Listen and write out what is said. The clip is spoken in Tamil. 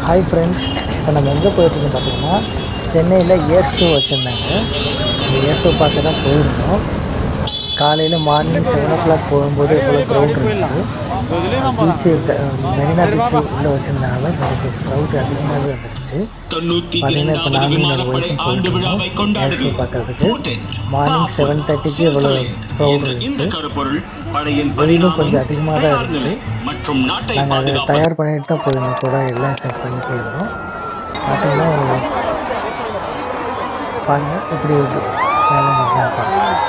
ஹாய் ஃப்ரெண்ட்ஸ், இப்போ நம்ம எங்கே போயிட்டுருக்கோம் பார்த்தீங்கன்னா சென்னையில் ஏர் ஷோ வச்சுருந்தாங்க. அந்த ஏர் ஷோ பார்க்க தான் போயிருந்தோம். காலையில் மார்னிங் 7 o'clock போகும்போது இவ்வளோ க்ரௌட் இருந்துச்சு. பீச்சு மெரினா பீச்சு உள்ளே வச்சுருந்தனால கொஞ்சம் க்ரௌட் அதிகமாகவே வந்துருச்சு. பார்த்தீங்கன்னா இப்போ நானும் என்னோடய ஒய்ஃபும் போயிட்டுருந்தோம் ஏர் ஷோ பார்க்குறதுக்கு. மார்னிங் 7:30க்கு இவ்வளோ க்ரௌட் இருந்துச்சு. வெயிலும் கொஞ்சம் அதிகமாக தான் இருந்துச்சு. நாங்கள் அதை தயார் பண்ணிட்டு தான் போயிருந்தோம், கூட எல்லாம் செட் பண்ணி போயிருந்தோம். பார்த்தீங்கன்னா பாருங்கள் எப்படி இருக்கு வேலை பாருங்கள்.